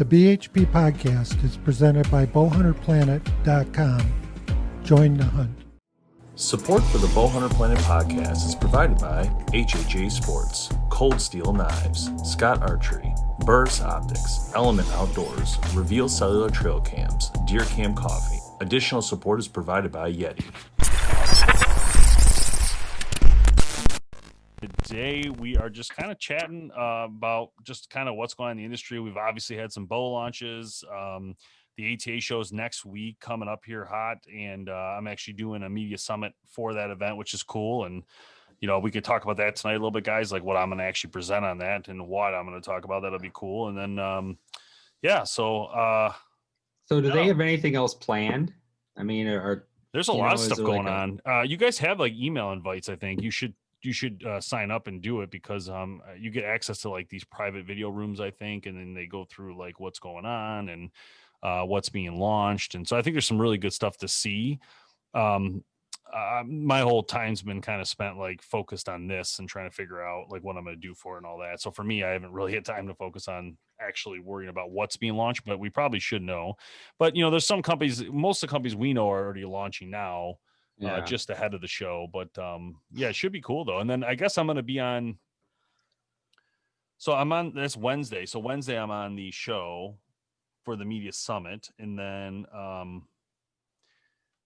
The BHP podcast is presented by BowHunterPlanet.com. Join the hunt. Support for the BowHunterPlanet podcast is provided by HHA Sports, Cold Steel Knives, Scott Archery, Burris Optics, Element Outdoors, Reveal Cellular Trail Cams, Deer Cam Coffee. Additional support is provided by Yeti. Today we are just kind of chatting about just kind of what's going on in the industry. We've obviously had some bow launches. The ATA show is next week coming up here hot, and I'm actually doing a media summit for that event, which is cool. And you know, we could talk about that tonight a little bit, guys, like what I'm going to actually present on that and what I'm going to talk about. That'll be cool. And then so do they have anything else planned? I mean, there's a lot of stuff going on. You guys have like email invites. I think you should sign up and do it because you get access to like these private video rooms, I think, and then they go through like what's going on and what's being launched. And so I think there's some really good stuff to see. My whole time's been kind of spent like focused on this and trying to figure out like what I'm going to do for it and all that. So for me, I haven't really had time to focus on actually worrying about what's being launched, but we probably should know. But you know, there's some companies, most of the companies we know are already launching now. Just ahead of the show, but yeah, it should be cool though. And then I guess I'm going to be on. So I'm on this Wednesday. So Wednesday I'm on the show for the media summit, and then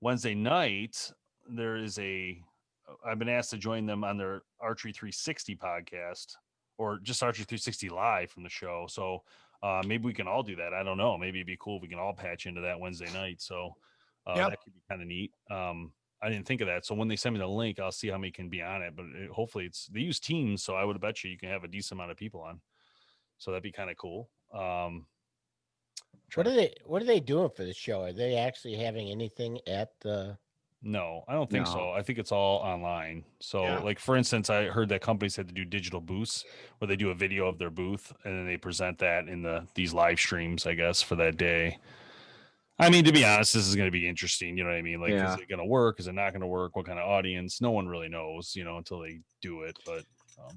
Wednesday night I've been asked to join them on their Archery 360 podcast, or just Archery 360 live from the show. So maybe we can all do that. I don't know. Maybe it'd be cool if we can all patch into that Wednesday night. So that could be kind of neat. I didn't think of that. So when they send me the link, I'll see how many can be on it. But hopefully they use Teams. So I would bet you can have a decent amount of people on. So that'd be kind of cool. What are they doing for the show? Are they actually having anything at the... No, I don't think so. I think it's all online. So like, for instance, I heard that companies had to do digital booths where they do a video of their booth and then they present that in these live streams, I guess, for that day. I mean, to be honest, this is going to be interesting. You know what I mean? Like, is it going to work? Is it not going to work? What kind of audience? No one really knows, you know, until they do it. But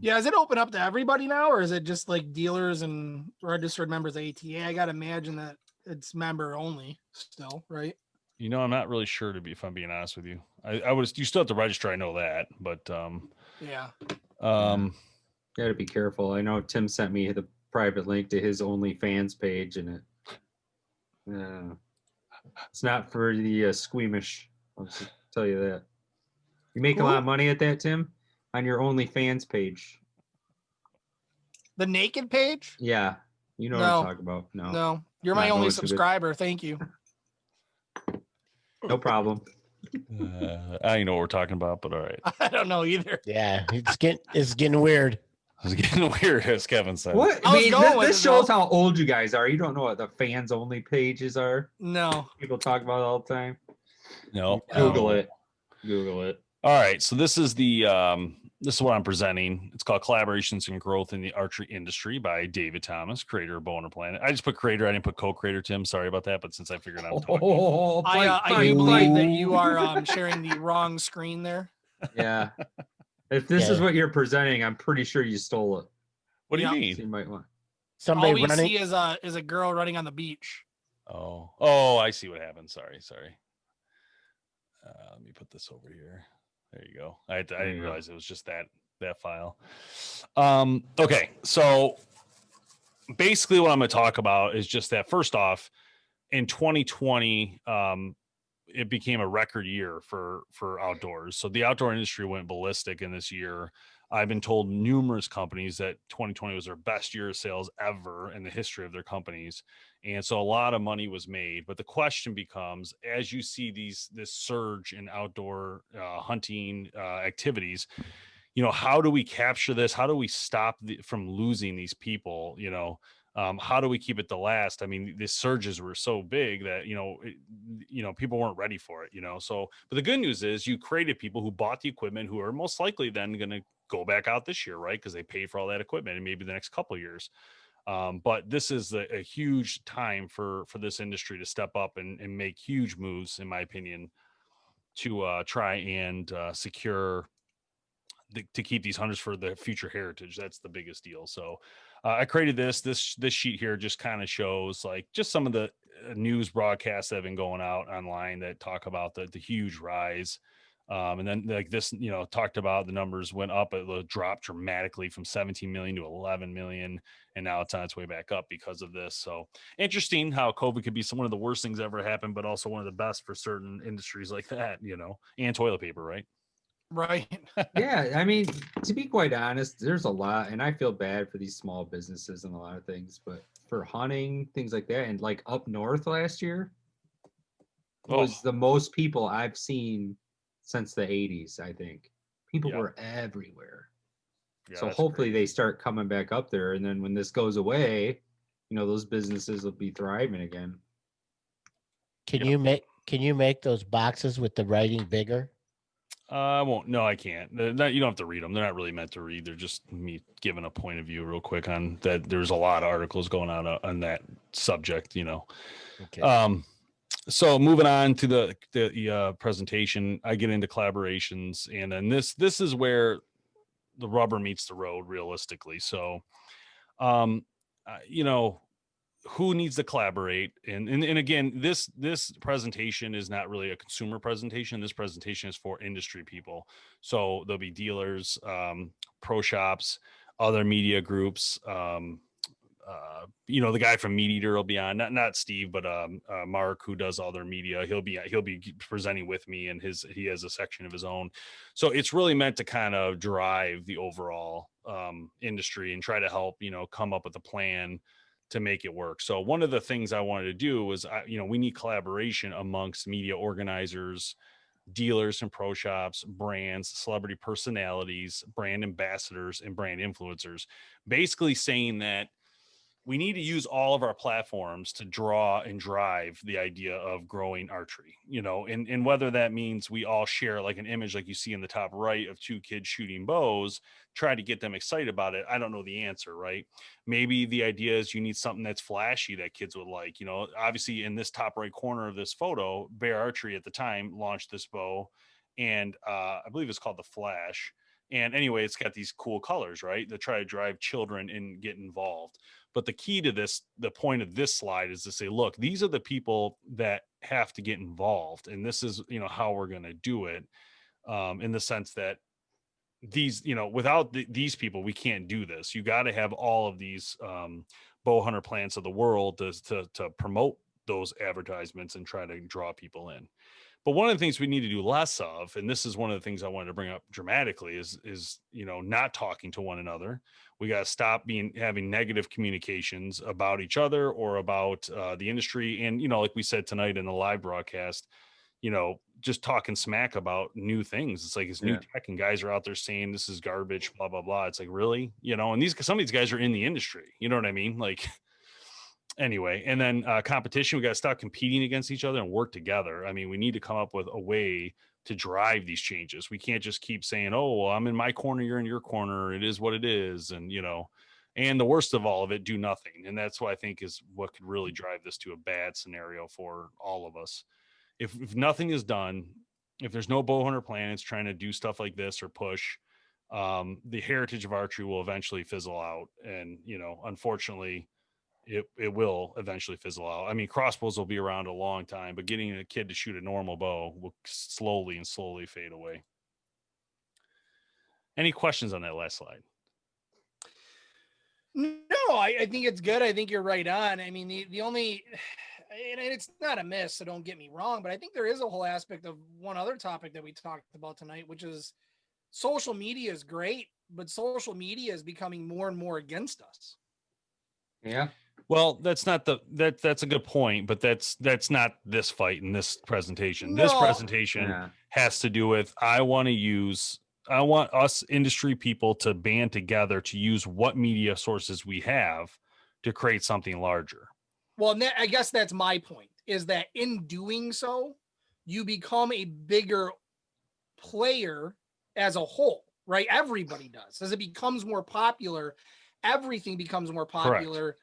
is it open up to everybody now, or is it just like dealers and registered members of ATA? I got to imagine that it's member only still, right? You know, I'm not really sure if I'm being honest with you. You still have to register. I know that, but got to be careful. I know Tim sent me the private link to his OnlyFans page, and it's not for the squeamish. I'll just tell you that. You make a lot of money at that, Tim, on your OnlyFans page. The naked page? Yeah. You know what I'm talking about. No. You're my only subscriber. Thank you. No problem. I don't know what we're talking about, but all right. I don't know either. Yeah, it's getting weird. It's getting weird, as Kevin said. What? I mean, this shows how old you guys are. You don't know what the fans only pages are. No. People talk about it all the time. No. Google it. All right. So this is this is what I'm presenting. It's called Collaborations and Growth in the Archery Industry by David Thomas, creator of BowHunterPlanet. I just put creator. I didn't put co-creator, Tim. Sorry about that. But since I figured I'm talking. I do believe that you are sharing the wrong screen there. Yeah. If this is what you're presenting, I'm pretty sure you stole it. What do you mean? So you might want. All we see is a girl running on the beach. Oh, I see what happened. Sorry. Let me put this over here. There you go. I didn't realize it was just that file. Okay, so basically what I'm going to talk about is just that. First off, in 2020, it became a record year for outdoors. So the outdoor industry went ballistic in this year. I've been told numerous companies that 2020 was their best year of sales ever in the history of their companies. And so a lot of money was made. But the question becomes, as you see this surge in outdoor hunting activities, you know, how do we capture this? How do we stop from losing these people? You know, how do we keep it to last? I mean, the surges were so big that, people weren't ready for it, So, but the good news is you created people who bought the equipment who are most likely then going to go back out this year, right? Because they paid for all that equipment and maybe the next couple of years. But this is a huge time for this industry to step up and make huge moves, in my opinion, to try and secure to keep these hunters for the future heritage. That's the biggest deal. So I created this sheet here just kind of shows like just some of the news broadcasts that have been going out online that talk about the huge rise. And then like this, talked about the numbers went up, it dropped dramatically from 17 million to 11 million. And now it's on its way back up because of this. So interesting how COVID could be one of the worst things ever happened, but also one of the best for certain industries like that, and toilet paper, right? Right. Yeah, I mean, to be quite honest, there's a lot, and I feel bad for these small businesses and a lot of things, but for hunting, things like that, and like up north last year was the most people I've seen since the 80s, I think. People were everywhere. Yeah, So hopefully they start coming back up there, and then when this goes away, those businesses will be thriving again. Can you make those boxes with the writing bigger? I won't. No, I can't. You don't have to read them. They're not really meant to read. They're just me giving a point of view real quick on that. There's a lot of articles going on that subject, Okay. So moving on to the presentation, I get into collaborations, and then this is where the rubber meets the road realistically. So, who needs to collaborate, and again, this presentation is not really a consumer presentation. This presentation is for industry people, so there'll be dealers, pro shops, other media groups, the guy from Meat Eater will be on, not Steve, but Mark, who does all their media. He'll be presenting with me, and he has a section of his own. So it's really meant to kind of drive the overall industry and try to help come up with a plan to make it work. So one of the things I wanted to do was, we need collaboration amongst media organizers, dealers and pro shops, brands, celebrity personalities, brand ambassadors, and brand influencers, basically saying that we need to use all of our platforms to draw and drive the idea of growing archery, and whether that means we all share like an image like you see in the top right of two kids shooting bows, try to get them excited about it. I don't know the answer, right? Maybe the idea is you need something that's flashy that kids would like. Obviously in this top right corner of this photo, Bear Archery at the time launched this bow, and I believe it's called the Flash. And anyway, it's got these cool colors, right? That try to drive children and get involved. But the key to this, the point of this slide is to say, look, these are the people that have to get involved. And this is, how we're going to do it, in the sense that these, without these people, we can't do this. You got to have all of these bow hunter plants of the world to promote those advertisements and try to draw people in. But one of the things we need to do less of, and this is one of the things I wanted to bring up dramatically, is not talking to one another. We got to stop having negative communications about each other or about the industry. And, like we said tonight in the live broadcast, just talking smack about new things. It's like it's new tech and guys are out there saying this is garbage, blah, blah, blah. It's like, really? And some of these guys are in the industry. You know what I mean? Like, anyway, and then competition, we got to stop competing against each other and work together. I mean, we need to come up with a way to drive these changes. We can't just keep saying, oh, well, I'm in my corner, you're in your corner. It is what it is. And, and the worst of all of it, do nothing. And that's what I think is what could really drive this to a bad scenario for all of us. If nothing is done, if there's no bow hunter planets trying to do stuff like this or push, the heritage of archery will eventually fizzle out. And, unfortunately, it will eventually fizzle out. I mean, crossbows will be around a long time, but getting a kid to shoot a normal bow will slowly fade away. Any questions on that last slide? No, I think it's good. I think you're right on. I mean, the only, and it's not a miss, so don't get me wrong, but I think there is a whole aspect of one other topic that we talked about tonight, which is social media is great, but social media is becoming more and more against us. Yeah. Well, that's not that's a good point, but that's not this fight in this presentation. No. This presentation has to do with, I want us industry people to band together to use what media sources we have to create something larger. Well, I guess that's my point, is that in doing so, you become a bigger player as a whole, right? Everybody does. As it becomes more popular, everything becomes more popular. Correct.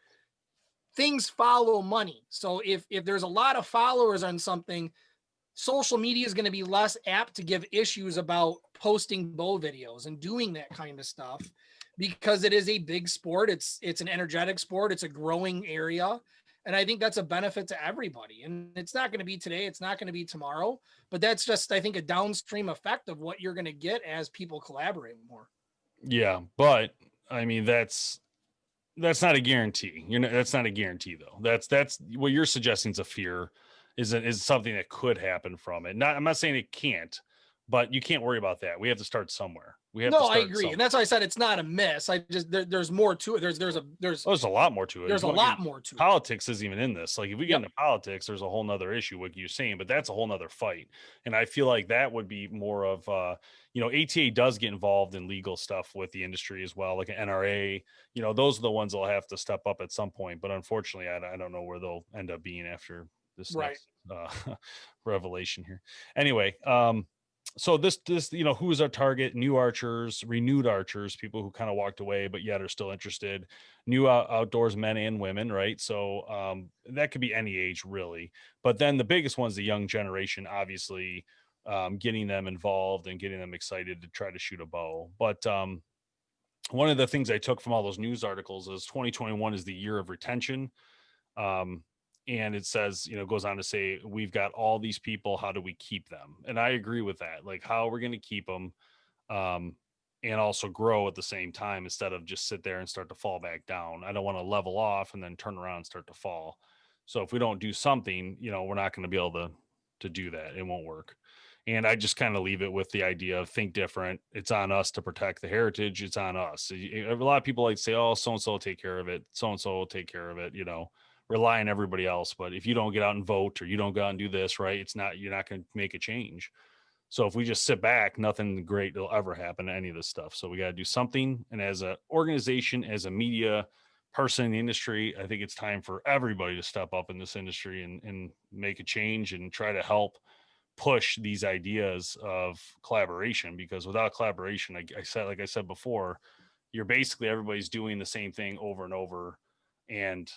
Things follow money. So if there's a lot of followers on something, social media is going to be less apt to give issues about posting bow videos and doing that kind of stuff, because it is a big sport. It's an energetic sport. It's a growing area. And I think that's a benefit to everybody. And it's not going to be today. It's not going to be tomorrow, but that's just, I think, a downstream effect of what you're going to get as people collaborate more. Yeah. But I mean, that's not a guarantee. That's not a guarantee though. That's what you're suggesting is a fear is something that could happen from it. I'm not saying it can't, but you can't worry about that. We have to start somewhere. I agree. And that's why I said it's not a miss. I just, there's more to it. There's a lot more to it. There's a lot more to it. Politics isn't even in this. Like if we get into politics, there's a whole nother issue, what you're saying, but that's a whole nother fight. And I feel like that would be more of, ATA does get involved in legal stuff with the industry as well, like an NRA, those are the ones that'll have to step up at some point. But unfortunately, I don't know where they'll end up being after this next revelation here. Anyway, so this, who is our target? New archers, renewed archers, people who kind of walked away, but yet are still interested. New outdoors men and women, right? So that could be any age, really. But then the biggest one's the young generation, obviously, getting them involved and getting them excited to try to shoot a bow. But one of the things I took from all those news articles is 2021 is the year of retention. And it says, goes on to say, we've got all these people. How do we keep them? And I agree with that. Like, how are we going to keep them and also grow at the same time instead of just sit there and start to fall back down? I don't want to level off and then turn around and start to fall. So if we don't do something, we're not going to be able to do that. It won't work. And I just kind of leave it with the idea of think different. It's on us to protect the heritage. It's on us. A lot of people like to say, oh, so-and-so will take care of it. So-and-so will take care of it, rely on everybody else. But if you don't get out and vote or you don't go out and do this, right, you're not going to make a change. So if we just sit back, nothing great will ever happen to any of this stuff. So we got to do something. And as an organization, as a media person in the industry, I think it's time for everybody to step up in this industry and make a change and try to help push these ideas of collaboration, because without collaboration, like I said before, you're basically everybody's doing the same thing over and over and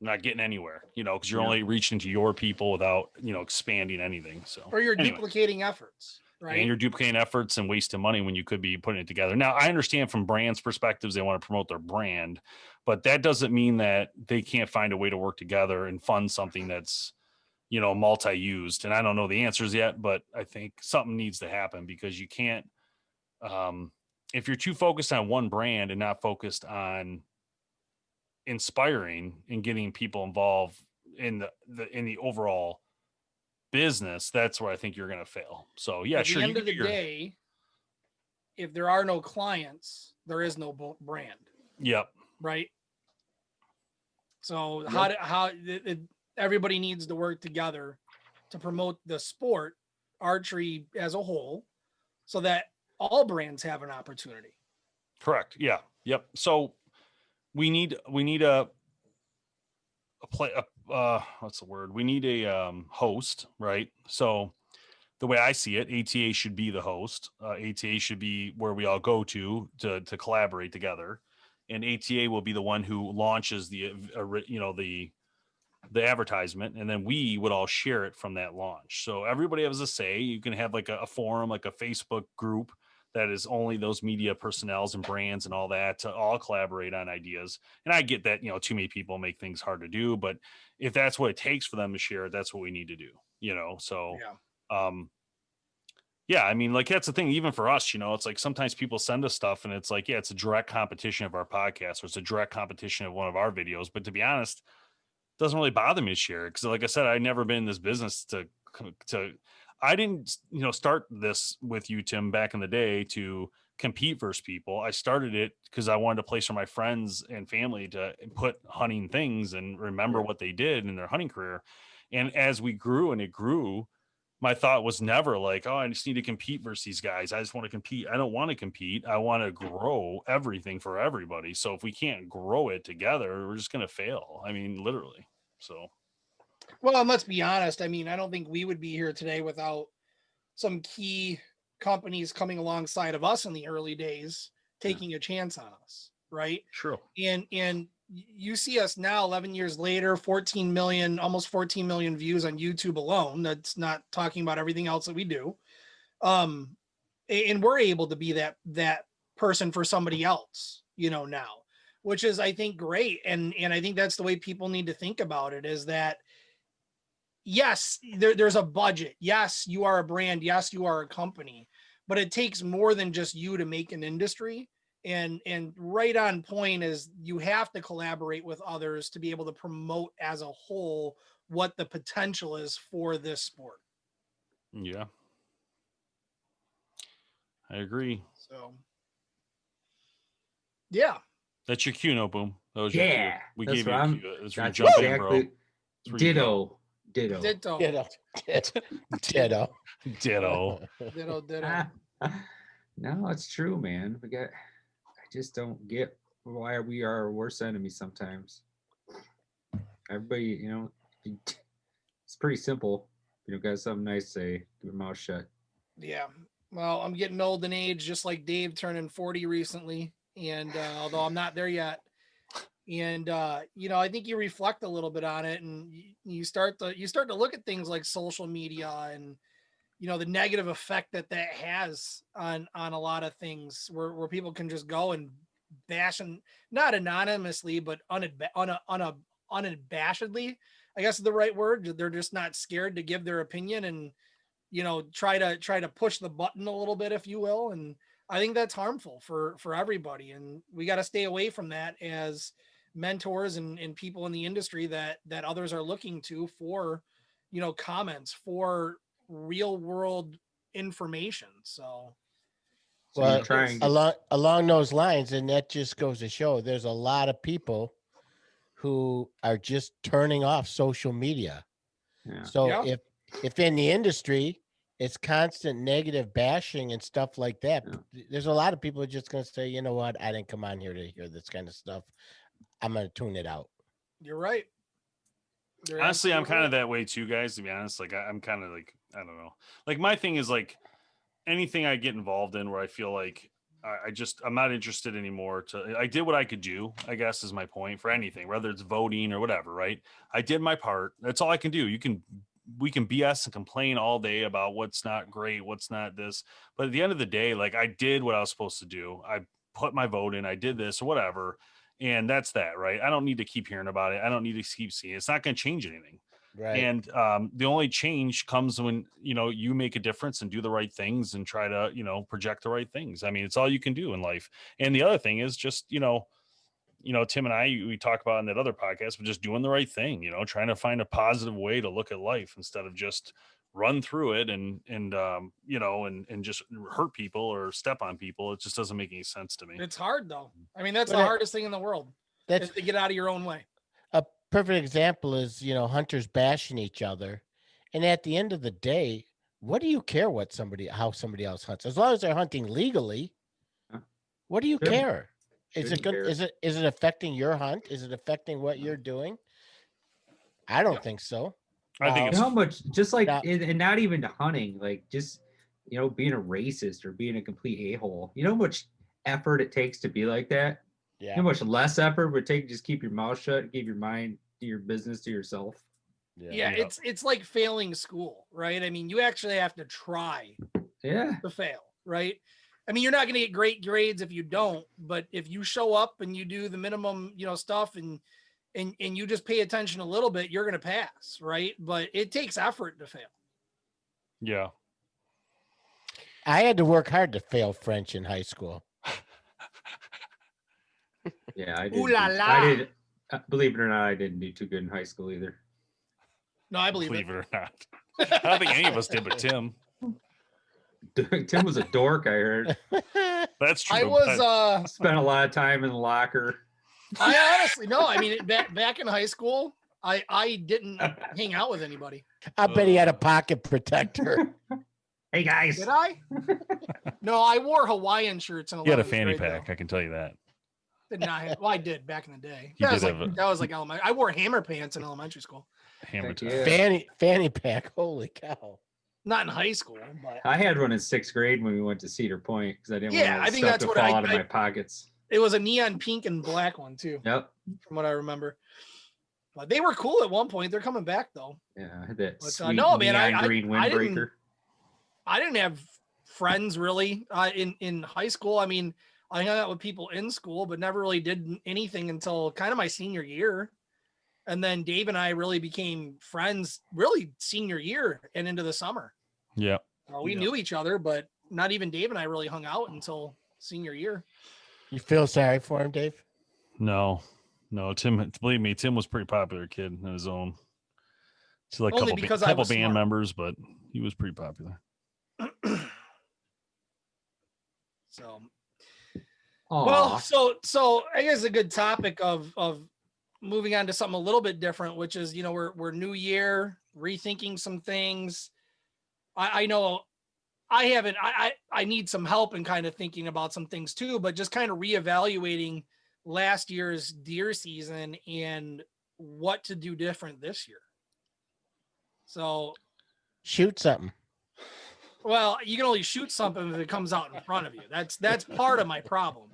not getting anywhere, because you're only reaching to your people without, expanding anything. So, or you're duplicating efforts, right? And you're duplicating efforts and wasting money when you could be putting it together. Now, I understand from brands' perspectives, they want to promote their brand, but that doesn't mean that they can't find a way to work together and fund something that's, multi-used. And I don't know the answers yet, but I think something needs to happen, because you can't, if you're too focused on one brand and not focused on inspiring and getting people involved in the overall business, that's where I think you're going to fail. So yeah, sure. At the end of the day, if there are no clients, there is no brand. Yep. Right. So how everybody needs to work together to promote the sport, archery as a whole, so that all brands have an opportunity. Correct. Yeah. Yep. So we need a what's the word? We need a host, right? So the way I see it, ATA should be the host. ATA should be where we all go to collaborate together, and ATA will be the one who launches the advertisement, and then we would all share it from that launch. So everybody has a say. You can have like a forum, like a Facebook group that is only those media personnels and brands and all that to all collaborate on ideas. And I get that, too many people make things hard to do, but if that's what it takes for them to share it, that's what we need to do, So, yeah, I mean, like, that's the thing, even for us, it's like sometimes people send us stuff and it's like, yeah, it's a direct competition of our podcast, or it's a direct competition of one of our videos. But to be honest, it doesn't really bother me to share it. Cause like I said, I've never been in this business I didn't, start this with you, Tim, back in the day to compete versus people. I started it because I wanted a place for my friends and family to put hunting things and remember what they did in their hunting career. And as we grew and it grew, my thought was never like, oh, I just need to compete versus these guys. I just want to compete. I don't want to compete. I want to grow everything for everybody. So if we can't grow it together, we're just going to fail. I mean, literally. So. Well, and let's be honest. I mean, I don't think we would be here today without some key companies coming alongside of us in the early days, taking a chance on us, right? Sure. And you see us now, 11 years later, 14 million, almost 14 million views on YouTube alone. That's not talking about everything else that we do. And we're able to be that person for somebody else, now, which is, I think, great. And I think that's the way people need to think about it, is that, yes, there's a budget. Yes, you are a brand. Yes, you are a company, but it takes more than just you to make an industry. And right on point is you have to collaborate with others to be able to promote as a whole what the potential is for this sport. Yeah. I agree. So, yeah. That's your cue, no boom. That was your Yeah, cue. We that's gave you what a I'm- cue. That's where you That's jump in, bro. exactly. That's where you go. Ditto. Ditto. Ditto. Ditto. Ditto. No, it's true, man. I just don't get why we are our worst enemies sometimes. Everybody, it's pretty simple. Got something nice to say, keep your mouth shut. Yeah. Well, I'm getting old in age, just like Dave turning 40 recently. And although I'm not there yet. And I think you reflect a little bit on it, and you start to look at things like social media and the negative effect that has on a lot of things where people can just go and bash, and not anonymously, but unabashedly, I guess is the right word. They're just not scared to give their opinion and try to push the button a little bit, if you will. And I think that's harmful for everybody, and we got to stay away from that as mentors and people in the industry that others are looking to for comments, for real world information. So Well, you're trying along those lines, and that just goes to show there's a lot of people who are just turning off social media. Yeah. So Yeah. if in the industry it's constant negative bashing and stuff like that, there's a lot of people just going to say, you know what, I didn't come on here to hear this kind of stuff. I'm going to tune it out. You're right. Honestly, I'm kind of that way too, guys, to be honest. Like I'm kind of like, I don't know. Like my thing is like anything I get involved in where I feel like I'm not interested anymore I did what I could do, I guess is my point, for anything, whether it's voting or whatever, right? I did my part. That's all I can do. We can BS and complain all day about what's not great, what's not this. But at the end of the day, like I did what I was supposed to do. I put my vote in, I did this or whatever. And that's that, right? I don't need to keep hearing about it. I don't need to keep seeing it. It's not going to change anything. Right. And the only change comes when, you make a difference and do the right things and try to, project the right things. I mean, it's all you can do in life. And the other thing is just, Tim and I, we talk about in that other podcast, but just doing the right thing, trying to find a positive way to look at life instead of just run through it and just hurt people or step on people. It just doesn't make any sense to me. It's hard though. I mean, that's the hardest thing in the world. Is to get out of your own way. A perfect example is, hunters bashing each other. And at the end of the day, what do you care how somebody else hunts? As long as they're hunting legally, what do you care? Is it affecting your hunt? Is it affecting what you're doing? I don't think so. I think how much, just like, and not even to hunting, like just, being a racist or being a complete a-hole, how much effort it takes to be like that? Yeah. How much less effort would it take to just keep your mouth shut, keep your mind to your business to yourself? Yeah. It's like failing school, right? I mean, you actually have to try to fail, right? I mean, you're not going to get great grades if you don't, but if you show up and you do the minimum, stuff and you just pay attention a little bit, you're going to pass, right? But it takes effort to fail. Yeah. I had to work hard to fail French in high school. Yeah, I did. Ooh la la. I did. Believe it or not, I didn't do too good in high school either. No, I believe it or not. I don't think any of us did, but Tim. Tim was a dork, I heard. That's true. I was spent a lot of time in the locker. I honestly no. I mean, back in high school, I didn't hang out with anybody. I bet he had a pocket protector. Hey guys, did I? No, I wore Hawaiian shirts. You had a fanny pack. Though. I can tell you that. Did not have, well, I did back in the day. That was like elementary. I wore hammer pants in elementary school. Hammer fanny pack. Holy cow! Not in high school, but I had one in 6th grade when we went to Cedar Point because I didn't want I think that's what fall out of my pockets. It was a neon pink and black one too. Yep. From what I remember. But they were cool at one point. They're coming back though. Yeah, I had that But, no, man, green windbreaker. I didn't have friends really in high school. I mean, I hung out with people in school, but never really did anything until kind of my senior year. And then Dave and I really became friends really senior year and into the summer. Yeah. We knew each other, but not even Dave and I really hung out until senior year. You feel sorry for him, Dave? No, Tim, believe me, Tim was a pretty popular kid in his own. So like Only because I couple was band smart. members, but he was pretty popular. So, Aw. well, so I guess a good topic of moving on to something a little bit different, which is, you know, we're new year, rethinking some things. I know I need some help in kind of thinking about some things too, but just kind of reevaluating last year's deer season and what to do different this year. So Shoot something. well, you can only shoot something if it comes out in front of you. That's part of my problem.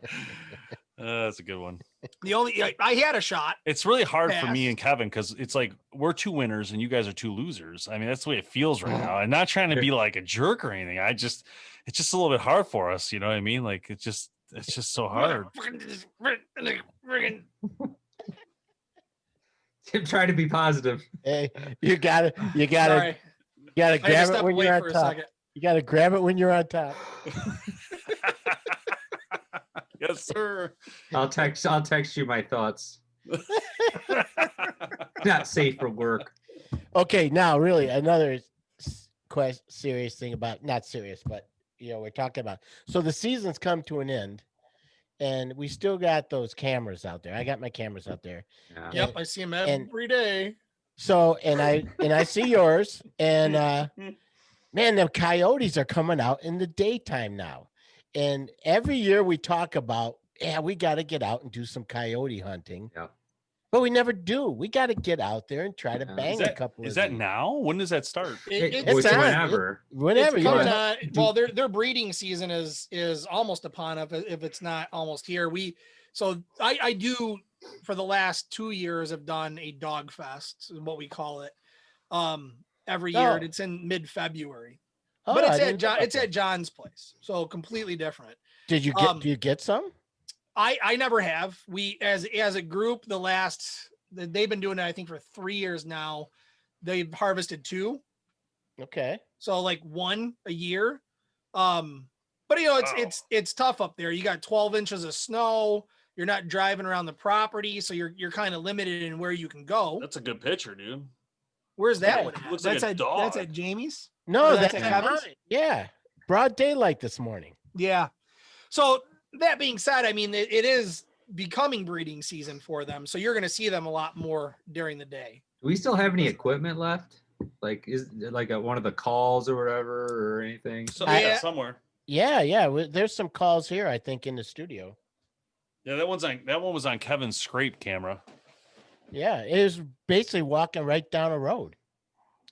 That's a good one. I had a shot. It's really hard for me Pass. and Kevin because it's like we're two winners and you guys are two losers. I mean, that's the way it feels right now. I'm not trying to be like a jerk or anything. It's just a little bit hard for us. You know what I mean? Like it's just so hard. Tim, try to be positive. Hey, you gotta Sorry. grab I had to it step when away you're for on a top. second. You gotta grab it when you're on top. Yes, sir. I'll text you my thoughts. Not safe for work. Okay, now really another serious thing about, not serious, but you know, we're talking about. So the season's come to an end, and we still got those cameras out there. I got my cameras out there. Yeah. Yep, I see him every day. So and I see yours, and man, the coyotes are coming out in the daytime now. And every year we talk about, yeah, we got to get out and do some coyote hunting. Yeah. But we never do. We got to get out there and try to Yeah. bang a couple Is of that these. now? When does that start? It's It's on. whenever. Whenever it's you coming know. on. Well, their breeding season is almost upon us, if it's not almost here. I do for the last 2 years have done a dog fest, is what we call it. Every year, Oh. and it's in mid-February. Oh, But I it's didn't at know John, about it's that. at John's place, so completely different. Did you get? Do you get some? I never have. We as a group, they've been doing it, I think, for 3 years now. They've harvested 2, Okay. so like 1 a year. But you know, it's tough up there. You got 12 inches of snow. You're not driving around the property, so you're kind of limited in where you can go. That's a good picture, dude. Where's that Yeah, one? At? looks That's like a at dog. that's at Jamie's. No, Or that's that's at not Kevin's? mine. Yeah, broad daylight this morning. Yeah. So that being said, I mean, it is becoming breeding season for them. So you're going to see them a lot more during the day. Do we still have any equipment left? Like, is it like one of the calls or whatever or anything? Yeah. Somewhere. Yeah. There's some calls here, I think, in the studio. Yeah, that one was on Kevin's scrape camera. Yeah, it was basically walking right down a road.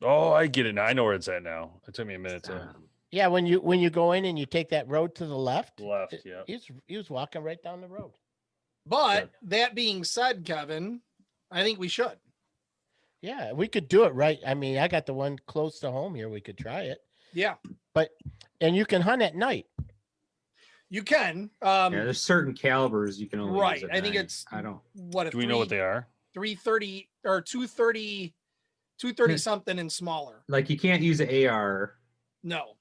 Oh, I get it now. I know where it's at now. It took me a minute to Yeah, when you go in and you take that road to the left. left. Yeah. He was walking right down the road. But that being said, Kevin, I think we should. Yeah, we could do it right. I mean, I got the one close to home here. We could try it. Yeah, And you can hunt at night. you can. Yeah, there's certain calibers you can only Right. use at I think night. it's I don't. what Do we know what they are? 330 or 230 something and smaller. Like you can't use an AR. No.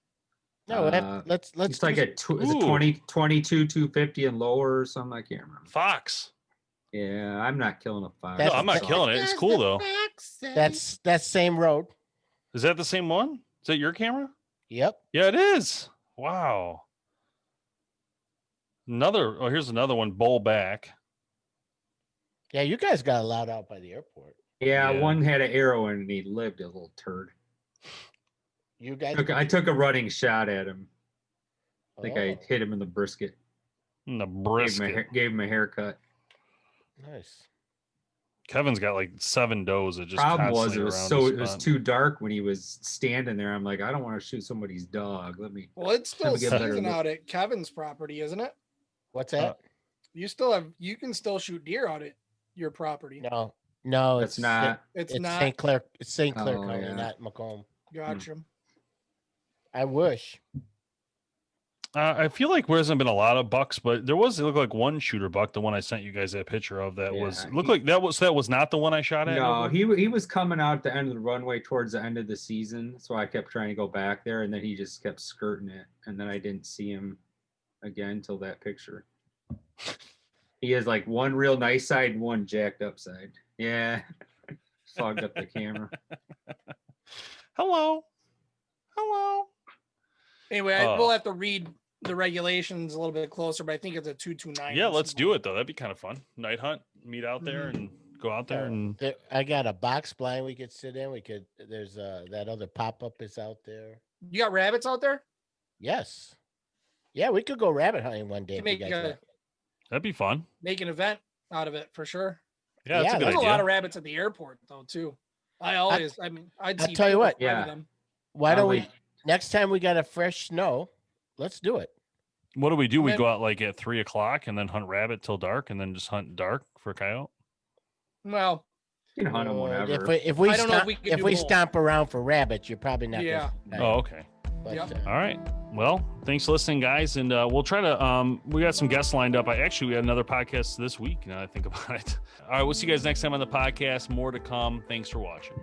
No, let's It's like is it 22 250 and lower or something? I can't remember. Fox. Yeah, I'm not killing a fox. No, I'm not That's killing it. It's cool though. that's same road. Is that the same one? Is that your camera? Yep. Yeah, it is. Wow. Here's another one. Bull back. Yeah, you guys got allowed out by the airport. Yeah, Yeah. one had an arrow in it and he lived, a little turd. You guys. I took a running shot at him. I think I Oh, hit him in the brisket. And the Gave brisket. him a haircut. nice. Kevin's got like 7 does that just Problem was constantly it was around so the it was spot. too dark when he was standing there. I'm like, I don't want to shoot somebody's dog. Let me. Well, it's still Let me get a better season look. out at Kevin's property, isn't it? What's that? You can still shoot deer out at your property. No, That's it's not. It's It's not. St. Clair. It's St. Clair Oh, County, yeah. not Macomb. Gotcha. I wish. I feel like there hasn't been a lot of bucks, but there was, it looked like one shooter buck, the one I sent you guys that picture of that was, Yeah, looked like that was not the one I shot at. No, he was coming out at the end of the runway towards the end of the season, so I kept trying to go back there, and then he just kept skirting it, and then I didn't see him again till that picture. He has like one real nice side and one jacked up side. Yeah, fogged up the camera. Hello. Anyway, we'll have to read the regulations a little bit closer, but I think it's a 229. Yeah, let's do it though. That'd be kind of fun. Night hunt, meet out there and go out there and I got a box blind we could sit in. There's that other pop-up is out there. You got rabbits out there? Yes. Yeah, we could go rabbit hunting one day. To make that'd be fun. Make an event out of it for sure. Yeah, that's a good There's idea. a lot of rabbits at the airport though too. I'd see tell you what. them. Why don't we next time we got a fresh snow, let's do it. What do? We And We then- go out like at 3:00 and then hunt rabbit till dark and then just hunt dark for coyote. Well, You can hunt them whenever. If we I don't know if stomp, we could if do we both. stomp around for rabbits, you're probably not Yeah. gonna Oh, okay. but, Yep. All right. Well, thanks for listening, guys. And we'll try to, we got some guests lined up. We had another podcast this week. Now I think about it. All right. We'll see you guys next time on the podcast. More to come. Thanks for watching.